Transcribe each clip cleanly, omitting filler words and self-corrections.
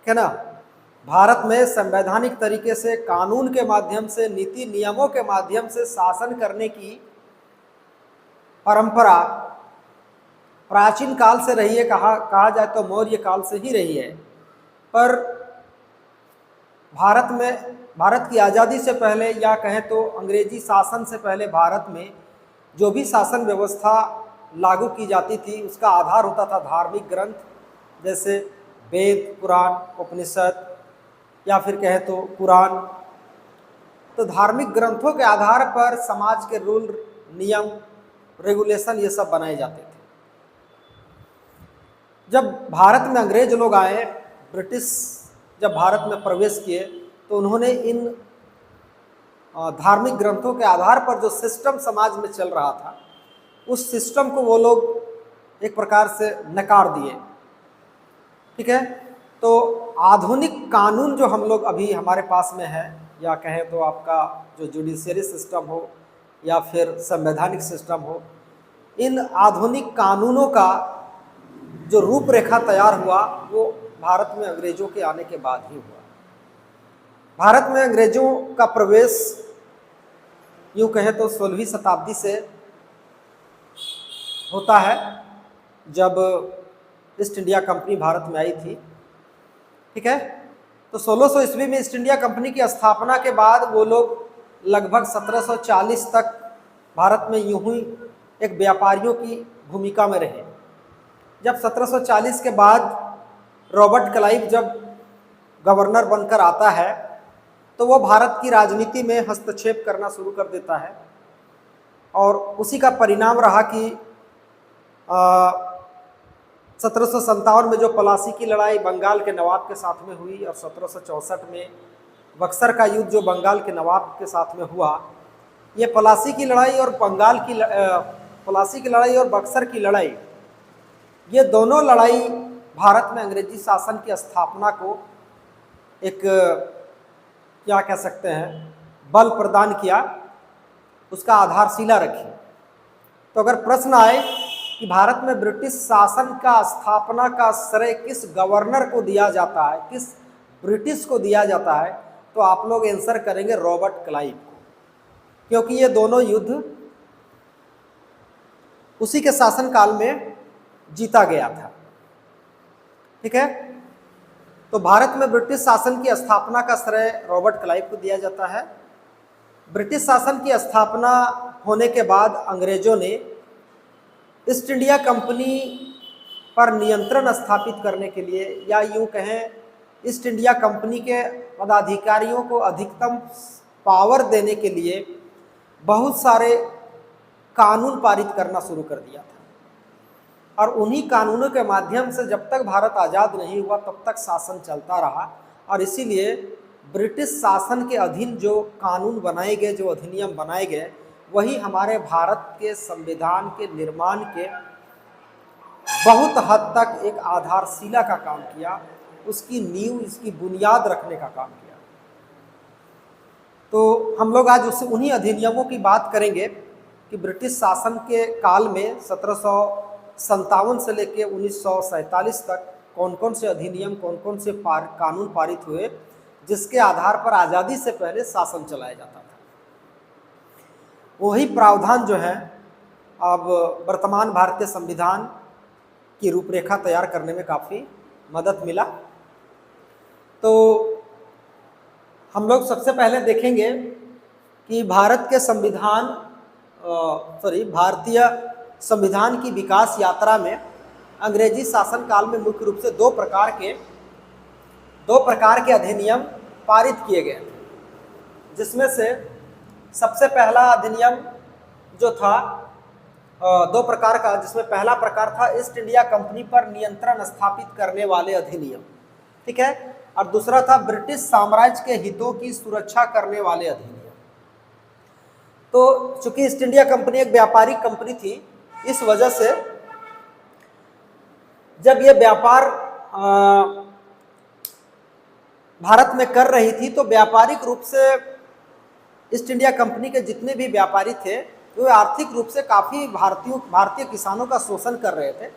है ना। भारत में संवैधानिक तरीके से कानून के माध्यम से, नीति नियमों के माध्यम से शासन करने की परंपरा प्राचीन काल से रही है, कहा जाए तो मौर्य काल से ही रही है। पर भारत की आज़ादी से पहले, या कहें तो अंग्रेजी शासन से पहले, भारत में जो भी शासन व्यवस्था लागू की जाती थी उसका आधार होता था धार्मिक ग्रंथ, जैसे वेद, पुराण, उपनिषद, या फिर कहें तो कुरान। तो धार्मिक ग्रंथों के आधार पर समाज के रूल, नियम, रेगुलेशन ये सब बनाए जाते थे। जब भारत में अंग्रेज लोग आए, ब्रिटिश जब भारत में प्रवेश किए, तो उन्होंने इन धार्मिक ग्रंथों के आधार पर जो सिस्टम समाज में चल रहा था, उस सिस्टम को वो लोग एक प्रकार से नकार दिए। ठीक है। तो आधुनिक कानून जो हम लोग अभी हमारे पास में है, या कहें तो आपका जो जुडिशियरी सिस्टम हो या फिर संवैधानिक सिस्टम हो, इन आधुनिक कानूनों का जो रूपरेखा तैयार हुआ वो भारत में अंग्रेजों के आने के बाद ही हुआ। भारत में अंग्रेजों का प्रवेश यूँ कहें तो 16वीं शताब्दी से होता है, जब ईस्ट इंडिया कंपनी भारत में आई थी। ठीक है। तो 1600 ईस्वी में ईस्ट इंडिया कंपनी की स्थापना के बाद वो लोग लगभग 1740 तक भारत में यूं ही एक व्यापारियों की भूमिका में रहे। जब 1740 के बाद रॉबर्ट क्लाइव जब गवर्नर बनकर आता है, तो वो भारत की राजनीति में हस्तक्षेप करना शुरू कर देता है, और उसी का परिणाम रहा कि 1757 में जो प्लासी की लड़ाई बंगाल के नवाब के साथ में हुई, और 1764 में बक्सर का युद्ध जो बंगाल के नवाब के साथ में हुआ, ये प्लासी की लड़ाई और बक्सर की लड़ाई, ये दोनों लड़ाई भारत में अंग्रेजी शासन की स्थापना को एक क्या कह सकते हैं बल प्रदान किया, उसका आधारशिला रखी। तो अगर प्रश्न आए कि भारत में ब्रिटिश शासन का स्थापना का श्रेय किस गवर्नर को दिया जाता है, किस ब्रिटिश को दिया जाता है, तो आप लोग आंसर करेंगे रॉबर्ट क्लाइव को, क्योंकि ये दोनों युद्ध उसी के शासनकाल में जीता गया था। ठीक है। तो भारत में ब्रिटिश शासन की स्थापना का श्रेय रॉबर्ट क्लाइव को दिया जाता है। ब्रिटिश शासन की स्थापना होने के बाद अंग्रेजों ने ईस्ट इंडिया कंपनी पर नियंत्रण स्थापित करने के लिए, या यूं कहें ईस्ट इंडिया कंपनी के पदाधिकारियों को अधिकतम पावर देने के लिए, बहुत सारे कानून पारित करना शुरू कर दिया था। और उन्हीं कानूनों के माध्यम से जब तक भारत आज़ाद नहीं हुआ तब तक शासन चलता रहा। और इसीलिए ब्रिटिश शासन के अधीन जो कानून बनाए गए, जो अधिनियम बनाए गए, वही हमारे भारत के संविधान के निर्माण के बहुत हद तक एक आधारशिला का काम किया, उसकी नींव, इसकी बुनियाद रखने का काम किया। तो हम लोग आज उससे उन्हीं अधिनियमों की बात करेंगे कि ब्रिटिश शासन के काल में 1757 से लेकर 1947 तक कौन कौन से अधिनियम, कौन कौन से कानून पारित हुए, जिसके आधार पर आज़ादी से पहले शासन चलाया जाता था। वही प्रावधान जो है अब वर्तमान भारतीय संविधान की रूपरेखा तैयार करने में काफ़ी मदद मिला। तो हम लोग सबसे पहले देखेंगे कि भारतीय संविधान की विकास यात्रा में अंग्रेजी शासन काल में मुख्य रूप से दो प्रकार के अधिनियम पारित किए गए, जिसमें से सबसे पहला अधिनियम जो था दो प्रकार का, जिसमें पहला प्रकार था ईस्ट इंडिया कंपनी पर नियंत्रण स्थापित करने वाले अधिनियम। ठीक है। और दूसरा था ब्रिटिश साम्राज्य के हितों की सुरक्षा करने वाले अधिनियम। तो चूंकि ईस्ट इंडिया कंपनी एक व्यापारिक कंपनी थी, इस वजह से जब ये व्यापार भारत में कर रही थी, तो व्यापारिक रूप से ईस्ट इंडिया कंपनी के जितने भी व्यापारी थे, वो आर्थिक रूप से काफ़ी भारतीय किसानों का शोषण कर रहे थे।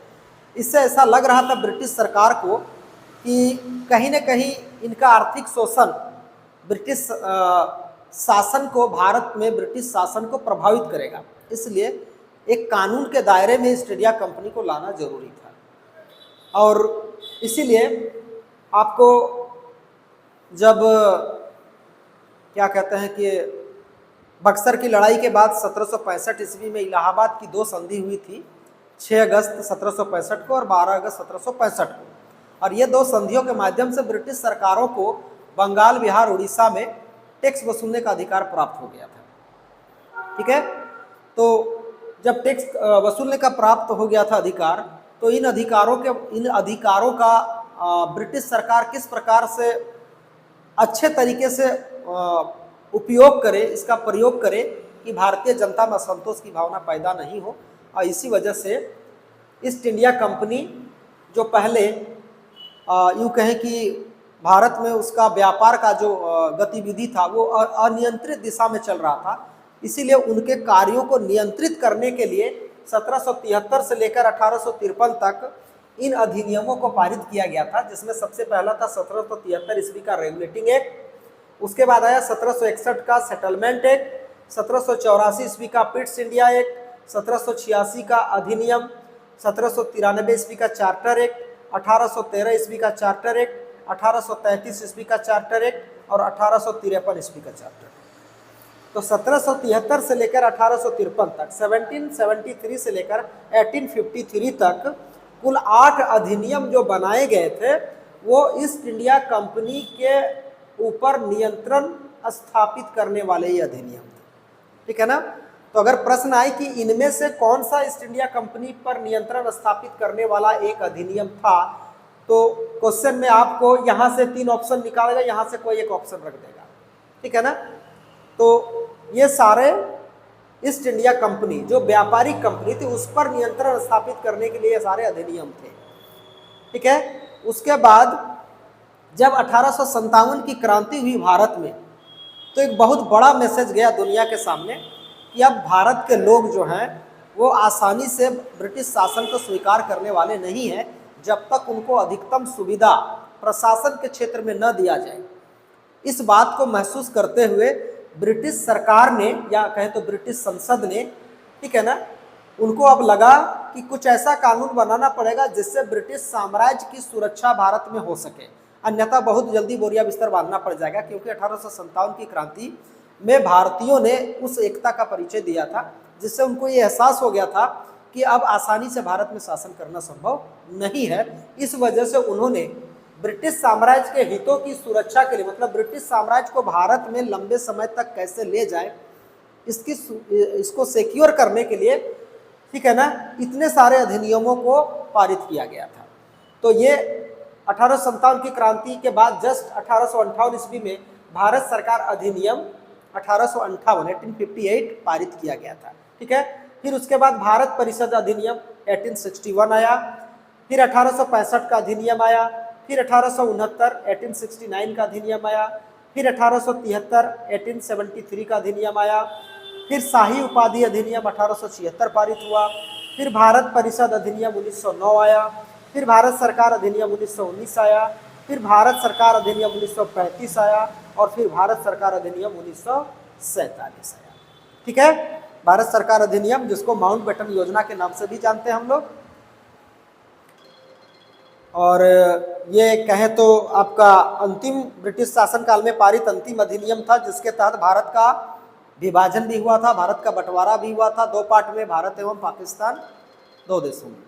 इससे ऐसा लग रहा था ब्रिटिश सरकार को कि कहीं न कहीं इनका आर्थिक शोषण ब्रिटिश शासन को, भारत में ब्रिटिश शासन को प्रभावित करेगा, इसलिए एक कानून के दायरे में ईस्ट इंडिया कंपनी को लाना जरूरी था। और इसीलिए आपको जब क्या कहते हैं कि बक्सर की लड़ाई के बाद 1765 ईस्वी में इलाहाबाद की 2 संधि हुई थी, 6 अगस्त 1765 को और 12 अगस्त 1765 को, और ये 2 संधियों के माध्यम से ब्रिटिश सरकारों को बंगाल, बिहार, उड़ीसा में टैक्स वसूलने का अधिकार प्राप्त हो गया था। ठीक है, तो जब टैक्स वसूलने का प्राप्त हो गया था अधिकार, तो इन अधिकारों का ब्रिटिश सरकार किस प्रकार से अच्छे तरीके से उपयोग करे, इसका प्रयोग करे कि भारतीय जनता में असंतोष की भावना पैदा नहीं हो। और इसी वजह से ईस्ट इंडिया कंपनी जो पहले यूँ कहें कि भारत में उसका व्यापार का जो गतिविधि था वो अनियंत्रित दिशा में चल रहा था, इसीलिए उनके कार्यों को नियंत्रित करने के लिए 1773 से लेकर 1853 तक इन अधिनियमों को पारित किया गया था, जिसमें सबसे पहला था 1773 ईस्वी का रेगुलेटिंग एक्ट, उसके बाद आया 1761 का सेटलमेंट एक्ट, 1784 ईस्वी का पिट्स इंडिया एक्ट, 1786 का अधिनियम, 1793 ईस्वी का चार्टर एक्ट, 1813 ईस्वी का चार्टर एक्ट, 1833 ईस्वी का चार्टर एक्ट और 1853 ईस्वी का चार्टर। तो 1773 से लेकर 1853 तक, 1773 से लेकर 1853 तक कुल 8 अधिनियम जो बनाए गए थे वो ईस्ट इंडिया कंपनी के ऊपर नियंत्रण स्थापित करने वाले ही अधिनियम थे। ठीक है ना। तो अगर प्रश्न आए कि इनमें से कौन सा ईस्ट इंडिया कंपनी पर नियंत्रण स्थापित करने वाला एक अधिनियम था, तो क्वेश्चन में आपको यहाँ से 3 ऑप्शन निकालेगा, यहाँ से कोई एक ऑप्शन रख देगा। ठीक है ना। तो ये सारे ईस्ट इंडिया कंपनी जो व्यापारिक कंपनी थी उस पर नियंत्रण स्थापित करने के लिए ये सारे अधिनियम थे। ठीक है। उसके बाद जब 1857 की क्रांति हुई भारत में, तो एक बहुत बड़ा मैसेज गया दुनिया के सामने कि अब भारत के लोग जो हैं वो आसानी से ब्रिटिश शासन को स्वीकार करने वाले नहीं हैं जब तक उनको अधिकतम सुविधा प्रशासन के क्षेत्र में न दिया जाए। इस बात को महसूस करते हुए ब्रिटिश सरकार ने, या कहें तो ब्रिटिश संसद ने, ठीक है ना, उनको अब लगा कि कुछ ऐसा कानून बनाना पड़ेगा जिससे ब्रिटिश साम्राज्य की सुरक्षा भारत में हो सके, अन्यथा बहुत जल्दी बोरिया बिस्तर बांधना पड़ जाएगा। क्योंकि 1857 की क्रांति में भारतीयों ने उस एकता का परिचय दिया था जिससे उनको ये एहसास हो गया था कि अब आसानी से भारत में शासन करना संभव नहीं है। इस वजह से उन्होंने ब्रिटिश साम्राज्य के हितों की सुरक्षा के लिए, मतलब ब्रिटिश साम्राज्य को भारत में लंबे समय तक कैसे ले जाए इसको सिक्योर करने के लिए, ठीक है ना, इतने सारे अधिनियमों को पारित किया गया था। तो ये 1857 की क्रांति के बाद जस्ट 1858 ईस्वी में भारत सरकार अधिनियम 1858 पारित किया गया था। ठीक है। फिर उसके बाद भारत परिषद अधिनियम 1861 आया, फिर 1865 का अधिनियम आया, फिर 1869 का अधिनियम आया, फिर 1873 1873 का अधिनियम आया, फिर शाही उपाधि अधिनियम 1876 पारित हुआ, फिर भारत परिषद अधिनियम 1909 आया, फिर भारत सरकार अधिनियम 1919 आया, फिर भारत सरकार अधिनियम 1935 आया और फिर भारत सरकार अधिनियम 1947 आया। ठीक है। भारत सरकार अधिनियम, जिसको माउंटबेटन योजना के नाम से भी जानते हैं हम लोग, और ये कहें तो आपका अंतिम ब्रिटिश शासनकाल में पारित अंतिम अधिनियम था, जिसके तहत भारत का विभाजन भी हुआ था, भारत का बंटवारा भी हुआ था 2 पार्ट में, भारत एवं पाकिस्तान 2 देशों में।